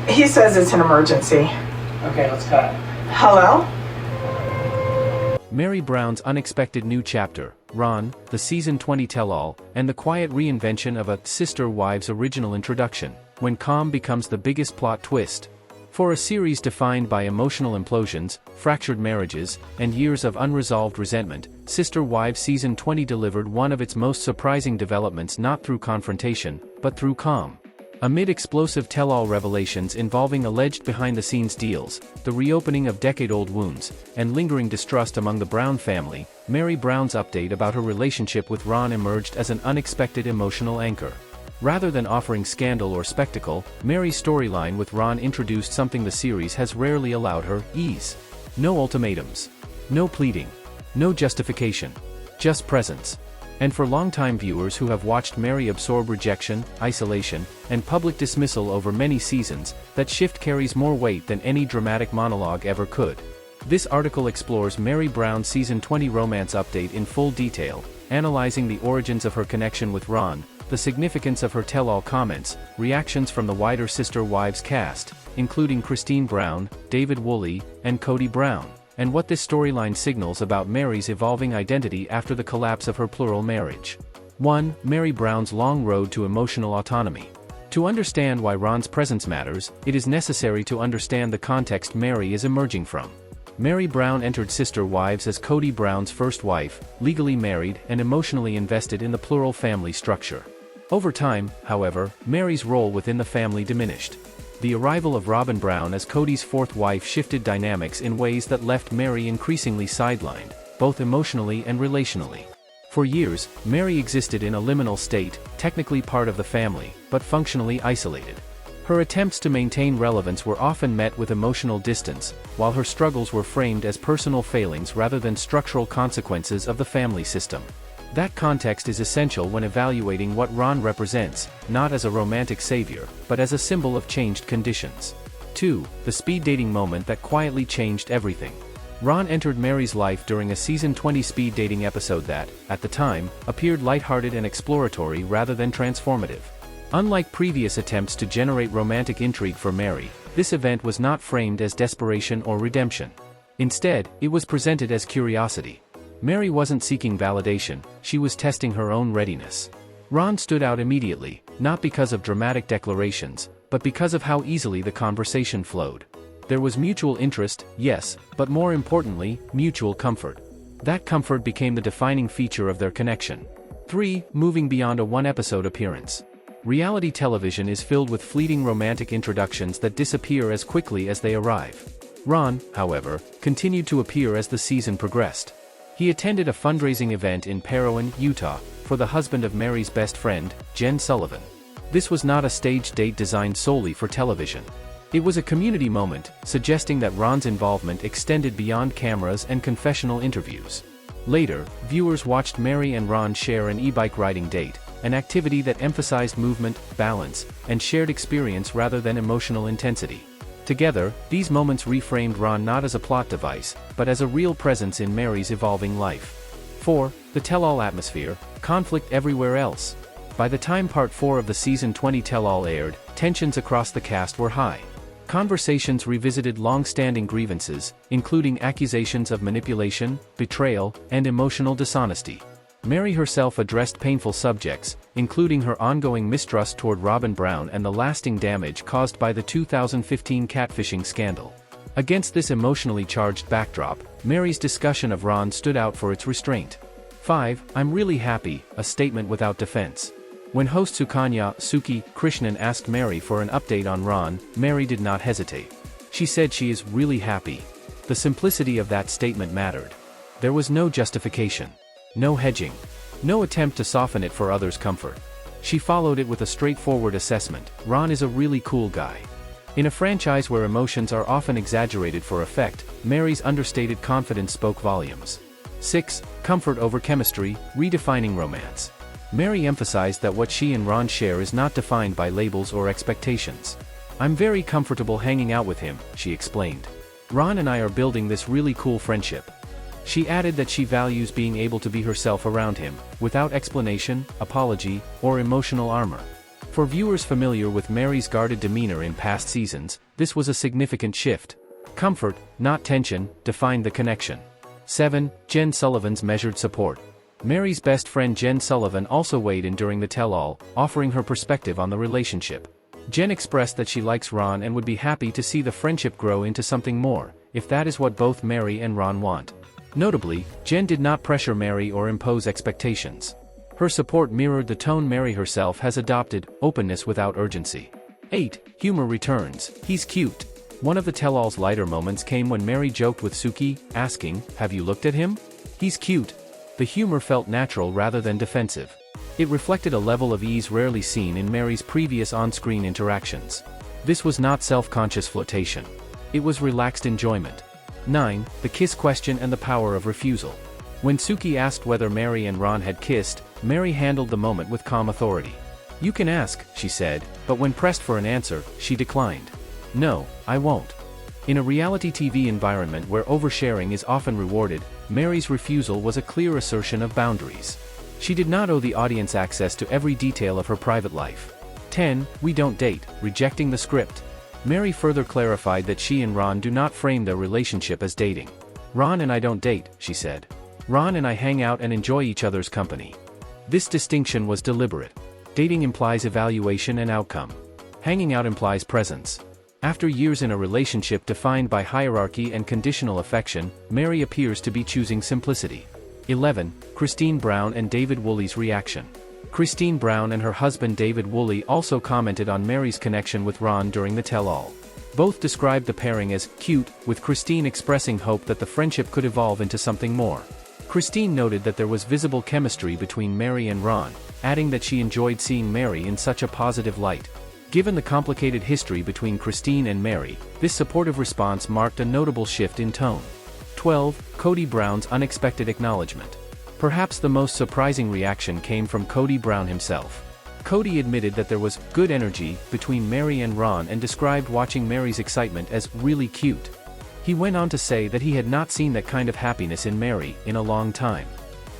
He says it's an emergency. Okay, let's cut. Hello? Meri Brown's unexpected new chapter, Ron, the Season 20 tell-all, and the quiet reinvention of a Sister Wives original introduction, when calm becomes the biggest plot twist. For a series defined by emotional implosions, fractured marriages, and years of unresolved resentment, Sister Wives Season 20 delivered one of its most surprising developments not through confrontation, but through calm. Amid explosive tell-all revelations involving alleged behind-the-scenes deals, the reopening of decade-old wounds, and lingering distrust among the Brown family, Meri Brown's update about her relationship with Ron emerged as an unexpected emotional anchor. Rather than offering scandal or spectacle, Meri's storyline with Ron introduced something the series has rarely allowed her: ease. No ultimatums. No pleading. No justification. Just presence. And for longtime viewers who have watched Meri absorb rejection, isolation, and public dismissal over many seasons, that shift carries more weight than any dramatic monologue ever could. This article explores Meri Brown's Season 20 romance update in full detail, analyzing the origins of her connection with Ron, the significance of her tell-all comments, reactions from the wider Sister Wives cast, including Christine Brown, David Woolley, and Kody Brown, and what this storyline signals about Meri's evolving identity after the collapse of her plural marriage. 1. Meri Brown's long road to emotional autonomy. To understand why Ron's presence matters, it is necessary to understand the context Meri is emerging from. Meri Brown entered Sister Wives as Kody Brown's first wife, legally married and emotionally invested in the plural family structure. Over time, however, Meri's role within the family diminished. The arrival of Robyn Brown as Kody's fourth wife shifted dynamics in ways that left Meri increasingly sidelined, both emotionally and relationally. For years, Meri existed in a liminal state, technically part of the family, but functionally isolated. Her attempts to maintain relevance were often met with emotional distance, while her struggles were framed as personal failings rather than structural consequences of the family system. That context is essential when evaluating what Ron represents, not as a romantic savior, but as a symbol of changed conditions. 2. The speed dating moment that quietly changed everything. Ron entered Meri's life during a Season 20 speed dating episode that, at the time, appeared lighthearted and exploratory rather than transformative. Unlike previous attempts to generate romantic intrigue for Meri, this event was not framed as desperation or redemption. Instead, it was presented as curiosity. Meri wasn't seeking validation, she was testing her own readiness. Ron stood out immediately, not because of dramatic declarations, but because of how easily the conversation flowed. There was mutual interest, yes, but more importantly, mutual comfort. That comfort became the defining feature of their connection. 3. Moving beyond a one-episode appearance. Reality television is filled with fleeting romantic introductions that disappear as quickly as they arrive. Ron, however, continued to appear as the season progressed. He attended a fundraising event in Parowan, Utah, for the husband of Meri's best friend, Jen Sullivan. This was not a staged date designed solely for television. It was a community moment, suggesting that Ron's involvement extended beyond cameras and confessional interviews. Later, viewers watched Meri and Ron share an e-bike riding date, an activity that emphasized movement, balance, and shared experience rather than emotional intensity. Together, these moments reframed Ron not as a plot device, but as a real presence in Meri's evolving life. 4. The tell-all atmosphere, conflict everywhere else. By the time Part 4 of the Season 20 tell-all aired, tensions across the cast were high. Conversations revisited long-standing grievances, including accusations of manipulation, betrayal, and emotional dishonesty. Meri herself addressed painful subjects, including her ongoing mistrust toward Robyn Brown and the lasting damage caused by the 2015 catfishing scandal. Against this emotionally charged backdrop, Meri's discussion of Ron stood out for its restraint. 5. I'm really happy, a statement without defense. When host Sukanya Suki Krishnan asked Meri for an update on Ron, Meri did not hesitate. She said she is really happy. The simplicity of that statement mattered. There was no justification. No hedging. No attempt to soften it for others' comfort. She followed it with a straightforward assessment: Ron is a really cool guy. In a franchise where emotions are often exaggerated for effect, Meri's understated confidence spoke volumes. 6. Comfort over chemistry, redefining romance. Meri emphasized that what she and Ron share is not defined by labels or expectations. I'm very comfortable hanging out with him, she explained. Ron and I are building this really cool friendship. She added that she values being able to be herself around him, without explanation, apology, or emotional armor. For viewers familiar with Meri's guarded demeanor in past seasons, this was a significant shift. Comfort, not tension, defined the connection. 7. Jen Sullivan's measured support. Meri's best friend Jen Sullivan also weighed in during the tell-all, offering her perspective on the relationship. Jen expressed that she likes Ron and would be happy to see the friendship grow into something more, if that is what both Meri and Ron want. Notably, Jen did not pressure Meri or impose expectations. Her support mirrored the tone Meri herself has adopted, openness without urgency. 8. Humor returns. He's cute. One of the tell-all's lighter moments came when Meri joked with Suki, asking, "Have you looked at him? He's cute." The humor felt natural rather than defensive. It reflected a level of ease rarely seen in Meri's previous on-screen interactions. This was not self-conscious flirtation. It was relaxed enjoyment. 9. The kiss question and the power of refusal. When Suki asked whether Meri and Ron had kissed, Meri handled the moment with calm authority. "You can ask," she said, but when pressed for an answer, she declined. "No, I won't." In a reality TV environment where oversharing is often rewarded, Meri's refusal was a clear assertion of boundaries. She did not owe the audience access to every detail of her private life. 10. We don't date, rejecting the script. Meri further clarified that she and Ron do not frame their relationship as dating. "Ron and I don't date," she said. "Ron and I hang out and enjoy each other's company." This distinction was deliberate. Dating implies evaluation and outcome. Hanging out implies presence. After years in a relationship defined by hierarchy and conditional affection, Meri appears to be choosing simplicity. 11. Christine Brown and David Woolley's reaction. Christine Brown and her husband David Woolley also commented on Meri's connection with Ron during the tell-all. Both described the pairing as cute, with Christine expressing hope that the friendship could evolve into something more. Christine noted that there was visible chemistry between Meri and Ron, adding that she enjoyed seeing Meri in such a positive light. Given the complicated history between Christine and Meri, this supportive response marked a notable shift in tone. 12. Kody Brown's unexpected acknowledgement. Perhaps the most surprising reaction came from Kody Brown himself. Kody admitted that there was good energy between Meri and Ron and described watching Meri's excitement as really cute. He went on to say that he had not seen that kind of happiness in Meri in a long time.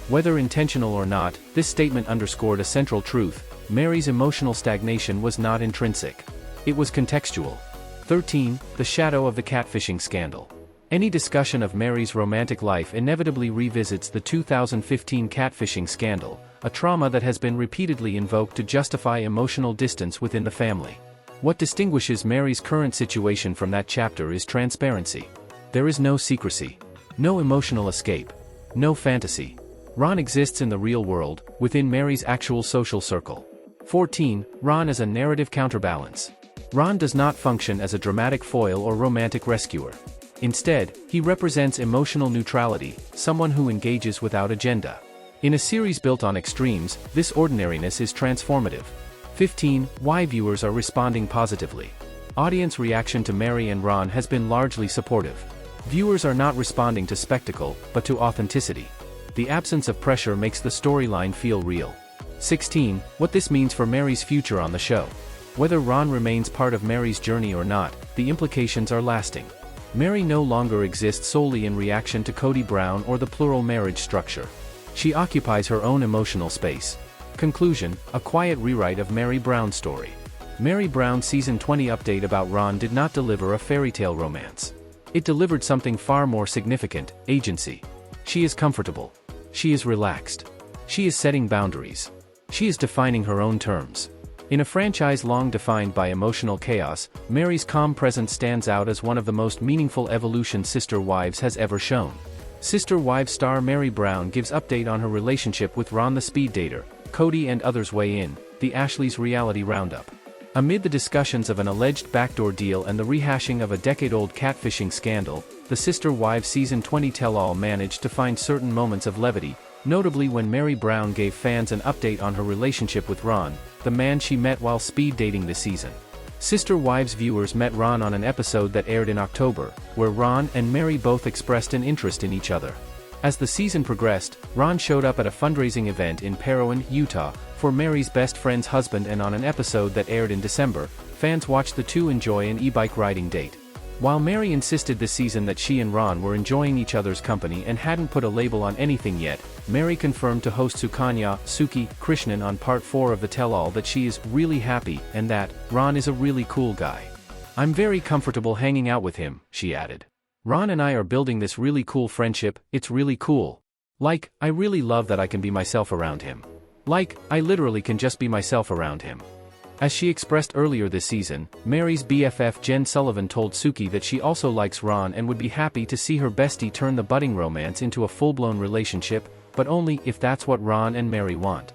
Whether intentional or not, this statement underscored a central truth: Meri's emotional stagnation was not intrinsic. It was contextual. 13. The shadow of the catfishing scandal. Any discussion of Meri's romantic life inevitably revisits the 2015 catfishing scandal, a trauma that has been repeatedly invoked to justify emotional distance within the family. What distinguishes Meri's current situation from that chapter is transparency. There is no secrecy. No emotional escape. No fantasy. Ron exists in the real world, within Meri's actual social circle. 14. Ron as a narrative counterbalance. Ron does not function as a dramatic foil or romantic rescuer. Instead, he represents emotional neutrality, someone who engages without agenda. In a series built on extremes, this ordinariness is transformative. 15. Why viewers are responding positively. Audience reaction to Meri and Ron has been largely supportive. Viewers are not responding to spectacle, but to authenticity. The absence of pressure makes the storyline feel real. 16. What this means for Meri's future on the show. Whether Ron remains part of Meri's journey or not, the implications are lasting. Meri no longer exists solely in reaction to Kody Brown or the plural marriage structure. She occupies her own emotional space. Conclusion: a quiet rewrite of Meri Brown's story. Meri Brown's Season 20 update about Ron did not deliver a fairy tale romance. It delivered something far more significant: agency. She is comfortable. She is relaxed. She is setting boundaries. She is defining her own terms. In a franchise long defined by emotional chaos, Meri's calm presence stands out as one of the most meaningful evolutions Sister Wives has ever shown. Sister Wives star Meri Brown gives update on her relationship with Ron the speed dater. Kody and others weigh in, the Ashley's reality roundup. Amid the discussions of an alleged backdoor deal and the rehashing of a decade-old catfishing scandal, the Sister Wives Season 20 tell-all managed to find certain moments of levity, notably when Meri Brown gave fans an update on her relationship with Ron, the man she met while speed dating this season. Sister Wives viewers met Ron on an episode that aired in October, where Ron and Meri both expressed an interest in each other. As the season progressed, Ron showed up at a fundraising event in Parowan, Utah, for Meri's best friend's husband, and on an episode that aired in December, fans watched the two enjoy an e-bike riding date. While Meri insisted this season that she and Ron were enjoying each other's company and hadn't put a label on anything yet, Meri confirmed to host Sukanya, Suki, Krishnan on part 4 of the tell-all that she is really happy and that Ron is a really cool guy. "I'm very comfortable hanging out with him," she added. "Ron and I are building this really cool friendship, it's really cool. Like, I really love that I can be myself around him. Like, I literally can just be myself around him." As she expressed earlier this season, Meri's BFF Jen Sullivan told Suki that she also likes Ron and would be happy to see her bestie turn the budding romance into a full-blown relationship, but only if that's what Ron and Meri want.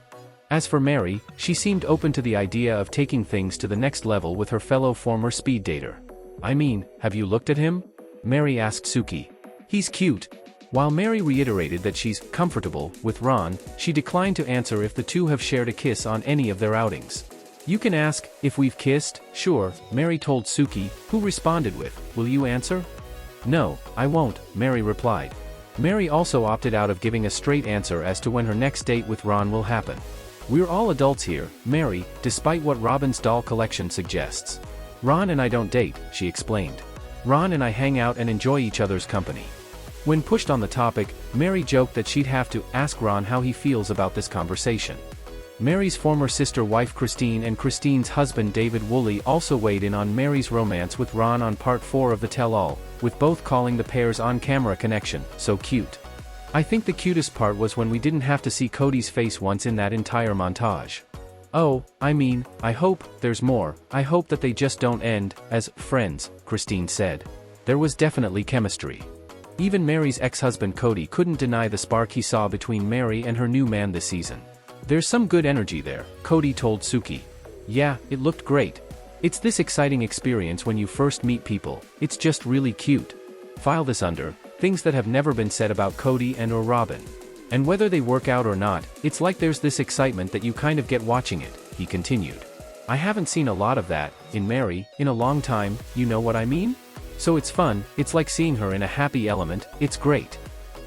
As for Meri, she seemed open to the idea of taking things to the next level with her fellow former speed dater. "I mean, have you looked at him?" Meri asked Suki. "He's cute." While Meri reiterated that she's comfortable with Ron, she declined to answer if the two have shared a kiss on any of their outings. "You can ask if we've kissed, sure," Meri told Suki, who responded with, "Will you answer?" "No, I won't," Meri replied. Meri also opted out of giving a straight answer as to when her next date with Ron will happen. "We're all adults here, Meri, despite what Robyn's doll collection suggests. Ron and I don't date," she explained. "Ron and I hang out and enjoy each other's company." When pushed on the topic, Meri joked that she'd have to ask Ron how he feels about this conversation. Meri's former sister wife Christine and Christine's husband David Woolley also weighed in on Meri's romance with Ron on part 4 of the tell-all, with both calling the pair's on-camera connection so cute. "I think the cutest part was when we didn't have to see Kody's face once in that entire montage. Oh, I mean, I hope there's more. I hope that they just don't end as friends," Christine said. There was definitely chemistry. Even Meri's ex-husband Kody couldn't deny the spark he saw between Meri and her new man this season. "There's some good energy there," Kody told Suki. "Yeah, it looked great. It's this exciting experience when you first meet people, it's just really cute. File this under things that have never been said about Kody and or Robyn. And whether they work out or not, it's like there's this excitement that you kind of get watching it," he continued. "I haven't seen a lot of that in Meri in a long time, you know what I mean? So it's fun, it's like seeing her in a happy element, it's great."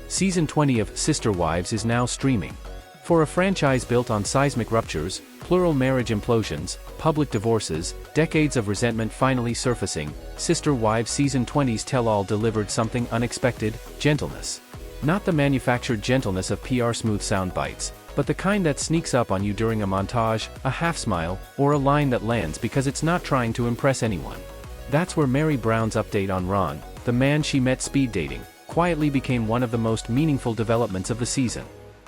Season 20 of Sister Wives is now streaming. For a franchise built on seismic ruptures, plural marriage implosions, public divorces, decades of resentment finally surfacing, Sister Wives Season 20's tell-all delivered something unexpected: gentleness. Not the manufactured gentleness of PR smooth sound bites, but the kind that sneaks up on you during a montage, a half-smile, or a line that lands because it's not trying to impress anyone. That's where Meri Brown's update on Ron, the man she met speed dating, quietly became one of the most meaningful developments of the season.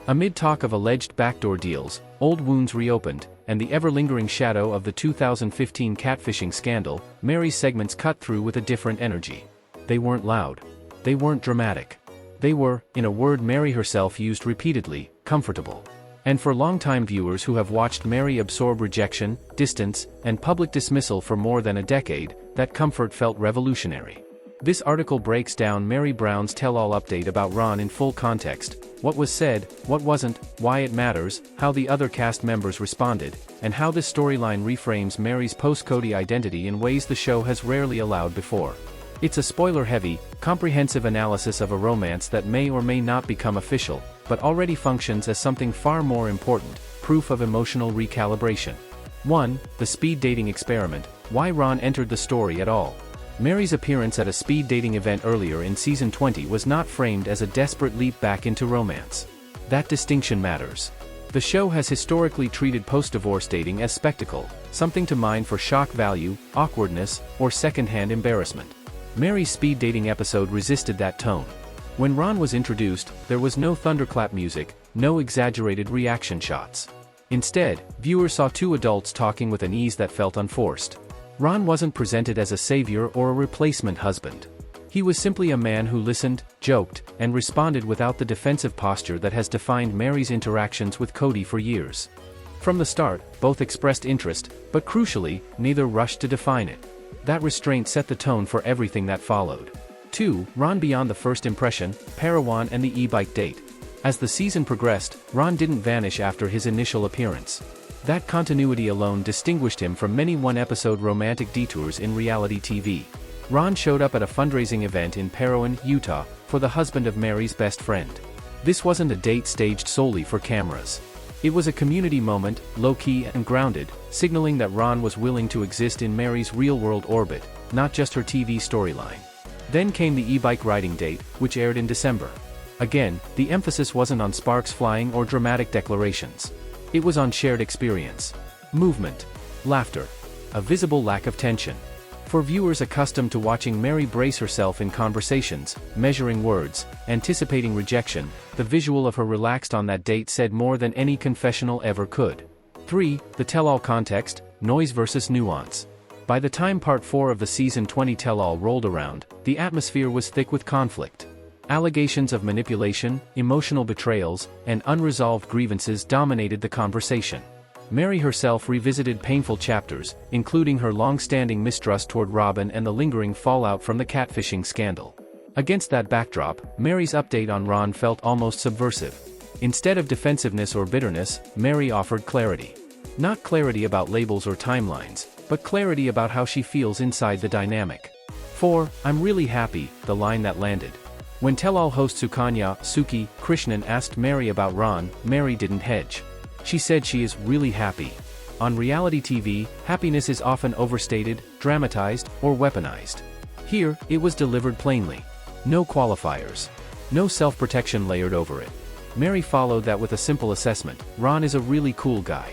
Amid talk of alleged backdoor deals, old wounds reopened, and the ever-lingering shadow of the 2015 catfishing scandal, Meri's segments cut through with a different energy. They weren't loud. They weren't dramatic. They were, in a word Meri herself used repeatedly, comfortable. And for longtime viewers who have watched Meri absorb rejection, distance, and public dismissal for more than a decade, that comfort felt revolutionary. This article breaks down Meri Brown's tell-all update about Ron in full context: what was said, what wasn't, why it matters, how the other cast members responded, and how this storyline reframes Meri's post-Kody identity in ways the show has rarely allowed before. It's a spoiler-heavy, comprehensive analysis of a romance that may or may not become official, but already functions as something far more important: proof of emotional recalibration. 1. The speed dating experiment: why Ron entered the story at all. Meri's appearance at a speed dating event earlier in Season 20 was not framed as a desperate leap back into romance. That distinction matters. The show has historically treated post-divorce dating as spectacle, something to mine for shock value, awkwardness, or second-hand embarrassment. Meri's speed dating episode resisted that tone. When Ron was introduced, there was no thunderclap music, no exaggerated reaction shots. Instead, viewers saw two adults talking with an ease that felt unforced. Ron wasn't presented as a savior or a replacement husband. He was simply a man who listened, joked, and responded without the defensive posture that has defined Meri's interactions with Kody for years. From the start, both expressed interest, but crucially, neither rushed to define it. That restraint set the tone for everything that followed. 2. Ron beyond the first impression: Parawan and the e-bike date. As the season progressed, Ron didn't vanish after his initial appearance. That continuity alone distinguished him from many one-episode romantic detours in reality TV. Ron showed up at a fundraising event in Parowan, Utah, for the husband of Meri's best friend. This wasn't a date staged solely for cameras. It was a community moment, low-key and grounded, signaling that Ron was willing to exist in Meri's real-world orbit, not just her TV storyline. Then came the e-bike riding date, which aired in December. Again, the emphasis wasn't on sparks flying or dramatic declarations. It was on shared experience. Movement. Laughter. A visible lack of tension. For viewers accustomed to watching Meri brace herself in conversations, measuring words, anticipating rejection, the visual of her relaxed on that date said more than any confessional ever could. 3. The tell-all context, noise versus nuance. By the time Part 4 of the Season 20 tell-all rolled around, the atmosphere was thick with conflict. Allegations of manipulation, emotional betrayals, and unresolved grievances dominated the conversation. Meri herself revisited painful chapters, including her long-standing mistrust toward Robyn and the lingering fallout from the catfishing scandal. Against that backdrop, Meri's update on Ron felt almost subversive. Instead of defensiveness or bitterness, Meri offered clarity. Not clarity about labels or timelines, but clarity about how she feels inside the dynamic. 4. I'm really happy, the line that landed. When tell-all host Suki Krishnan asked Meri about Ron, Meri didn't hedge. She said she is really happy. On reality TV, happiness is often overstated, dramatized, or weaponized. Here, it was delivered plainly. No qualifiers. No self-protection layered over it. Meri followed that with a simple assessment: Ron is a really cool guy.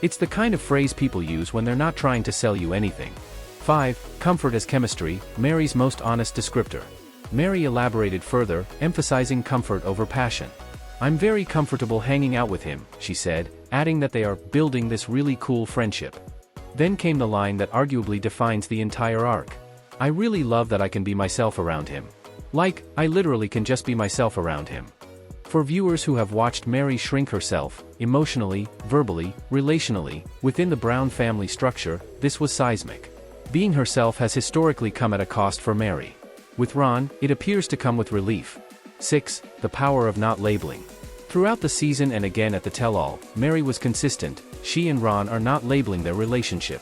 It's the kind of phrase people use when they're not trying to sell you anything. 5. Comfort as chemistry, Meri's most honest descriptor. Meri elaborated further, emphasizing comfort over passion. I'm very comfortable hanging out with him, she said, adding that they are building this really cool friendship. Then came the line that arguably defines the entire arc. I really love that I can be myself around him. Like, I literally can just be myself around him. For viewers who have watched Meri shrink herself, emotionally, verbally, relationally, within the Brown family structure, this was seismic. Being herself has historically come at a cost for Meri. With Ron, it appears to come with relief. 6. The power of not labeling. Throughout the season and again at the tell-all, Meri was consistent: she and Ron are not labeling their relationship.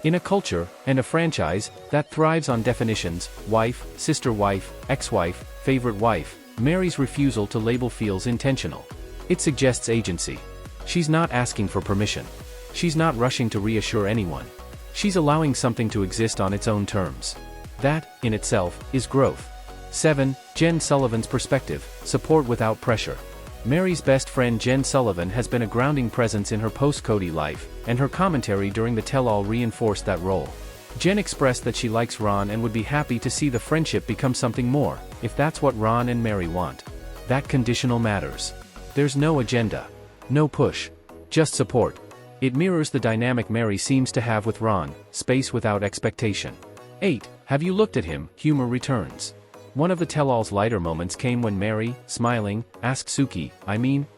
In a culture, and a franchise, that thrives on definitions, wife, sister wife, ex-wife, favorite wife, Meri's refusal to label feels intentional. It suggests agency. She's not asking for permission. She's not rushing to reassure anyone. She's allowing something to exist on its own terms. That, in itself, is growth. 7. Jen Sullivan's perspective, support without pressure. Meri's best friend Jen Sullivan has been a grounding presence in her post-Kody life, and her commentary during the tell-all reinforced that role. Jen expressed that she likes Ron and would be happy to see the friendship become something more, if that's what Ron and Meri want. That conditional matters. There's no agenda. No push. Just support. It mirrors the dynamic Meri seems to have with Ron: space without expectation. 8. Have you looked at him? Humor returns. One of the tell-all's lighter moments came when Meri, smiling, asked Suki,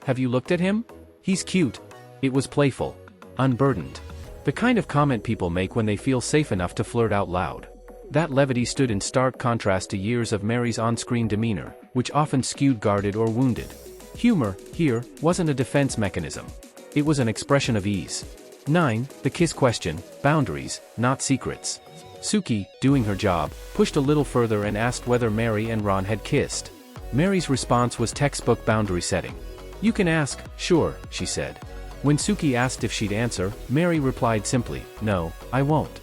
have you looked at him? He's cute. It was playful. Unburdened. The kind of comment people make when they feel safe enough to flirt out loud. That levity stood in stark contrast to years of Meri's on-screen demeanor, which often skewed guarded or wounded. Humor, here, wasn't a defense mechanism. It was an expression of ease. 9. The kiss question, boundaries, not secrets. Suki, doing her job, pushed a little further and asked whether Meri and Ron had kissed. Meri's response was textbook boundary setting. You can ask, sure, she said. When Suki asked if she'd answer, Meri replied simply, no, I won't.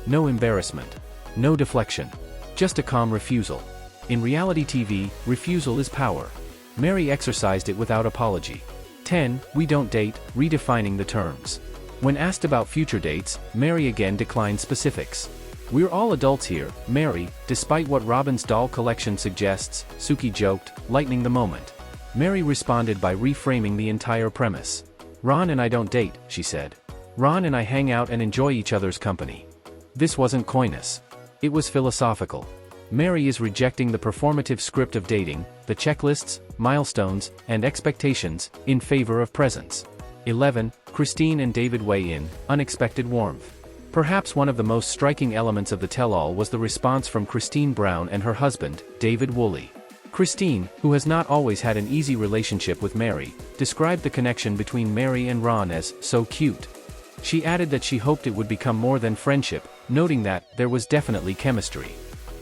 No embarrassment. No deflection. Just a calm refusal. In reality TV, refusal is power. Meri exercised it without apology. 10. We don't date, redefining the terms. When asked about future dates, Meri again declined specifics. We're all adults here, Meri, despite what Robyn's doll collection suggests, Suki joked, lightening the moment. Meri responded by reframing the entire premise. Ron and I don't date, she said. Ron and I hang out and enjoy each other's company. This wasn't coyness. It was philosophical. Meri is rejecting the performative script of dating, the checklists, milestones, and expectations, in favor of presence. 11. Christine and David weigh in, unexpected warmth. Perhaps one of the most striking elements of the tell-all was the response from Kody Brown and her husband, David Woolley. Christine, who has not always had an easy relationship with Meri, described the connection between Meri and Ron as so cute. She added that she hoped it would become more than friendship, noting that there was definitely chemistry.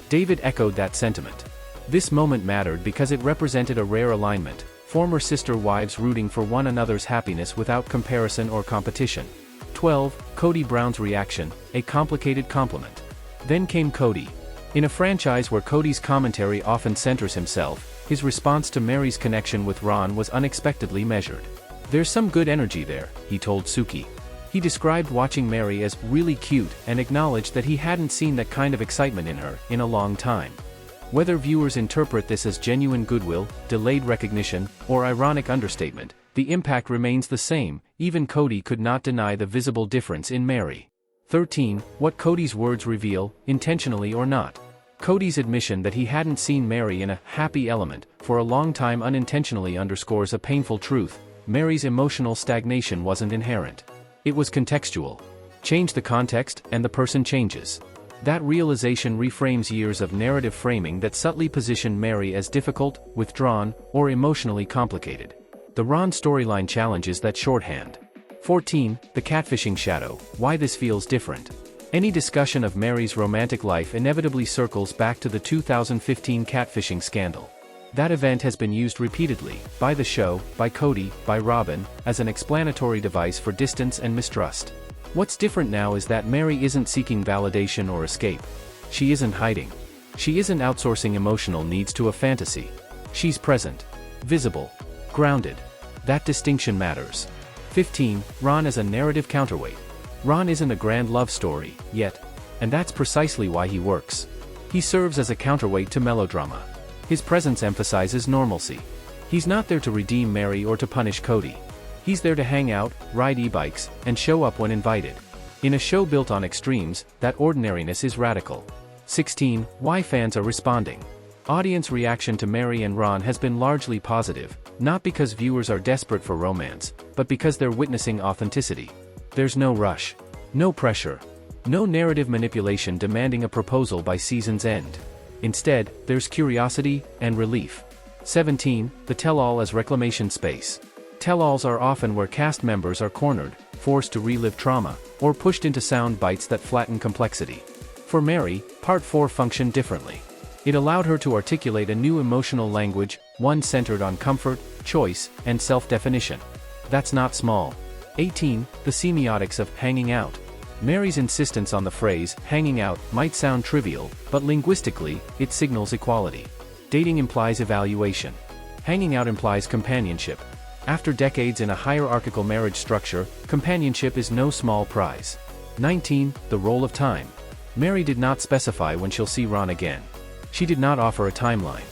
David echoed that sentiment. This moment mattered because it represented a rare alignment, former sister wives rooting for one another's happiness without comparison or competition. 12. Kody Brown's reaction, a complicated compliment. Then came Kody. In a franchise where Kody's commentary often centers himself, his response to Meri's connection with Ron was unexpectedly measured. "There's some good energy there," he told Suki. He described watching Meri as really cute and acknowledged that he hadn't seen that kind of excitement in her in a long time. Whether viewers interpret this as genuine goodwill, delayed recognition, or ironic understatement, the impact remains the same. Even Kody could not deny the visible difference in Meri. 13. What Kody's words reveal, intentionally or not. Kody's admission that he hadn't seen Meri in a happy element for a long time unintentionally underscores a painful truth: Meri's emotional stagnation wasn't inherent. It was contextual. Change the context, and the person changes. That realization reframes years of narrative framing that subtly positioned Meri as difficult, withdrawn, or emotionally complicated. The Ron storyline challenges that shorthand. 14. The catfishing shadow, why this feels different. Any discussion of Meri's romantic life inevitably circles back to the 2015 catfishing scandal. That event has been used repeatedly, by the show, by Kody, by Robyn, as an explanatory device for distance and mistrust. What's different now is that Meri isn't seeking validation or escape. She isn't hiding. She isn't outsourcing emotional needs to a fantasy. She's present, visible, grounded. That distinction matters. 15. Ron as a narrative counterweight. Ron isn't a grand love story, yet. And that's precisely why he works. He serves as a counterweight to melodrama. His presence emphasizes normalcy. He's not there to redeem Meri or to punish Kody. He's there to hang out, ride e-bikes, and show up when invited. In a show built on extremes, that ordinariness is radical. 16. Why fans are responding. Audience reaction to Meri and Ron has been largely positive, not because viewers are desperate for romance, but because they're witnessing authenticity. There's no rush, no pressure, no narrative manipulation demanding a proposal by season's end. Instead, there's curiosity and relief. 17. The tell-all as reclamation space. Tell-alls are often where cast members are cornered, forced to relive trauma, or pushed into sound bites that flatten complexity. For Meri, Part 4 functioned differently. It allowed her to articulate a new emotional language, one centered on comfort, choice, and self-definition. That's not small. 18. The semiotics of hanging out. Meri's insistence on the phrase, hanging out, might sound trivial, but linguistically, it signals equality. Dating implies evaluation. Hanging out implies companionship. After decades in a hierarchical marriage structure, companionship is no small prize. 19. The role of time. Meri did not specify when she'll see Ron again. She did not offer a timeline.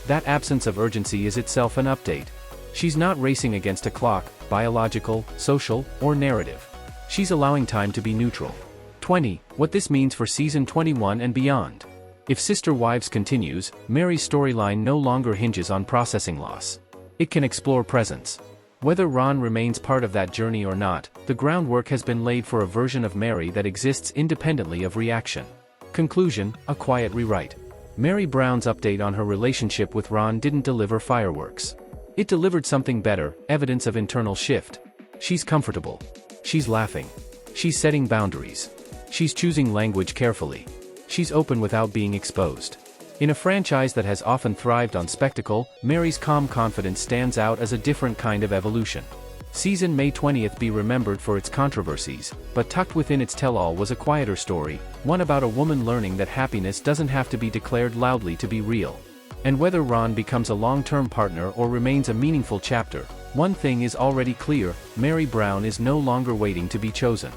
That absence of urgency is itself an update. She's not racing against a clock, biological, social, or narrative. She's allowing time to be neutral. 20. What this means for season 21 and beyond. If Sister Wives continues, Meri's storyline no longer hinges on processing loss. It can explore presence. Whether Ron remains part of that journey or not, the groundwork has been laid for a version of Meri that exists independently of reaction. Conclusion: a quiet rewrite. Meri Brown's update on her relationship with Ron didn't deliver fireworks. It delivered something better, evidence of internal shift. She's comfortable. She's laughing. She's setting boundaries. She's choosing language carefully. She's open without being exposed. In a franchise that has often thrived on spectacle, Meri's calm confidence stands out as a different kind of evolution. Season may 20th be remembered for its controversies, but tucked within its tell-all was a quieter story, one about a woman learning that happiness doesn't have to be declared loudly to be real. And whether Ron becomes a long-term partner or remains a meaningful chapter, one thing is already clear: Meri Brown is no longer waiting to be chosen.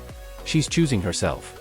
She's choosing herself.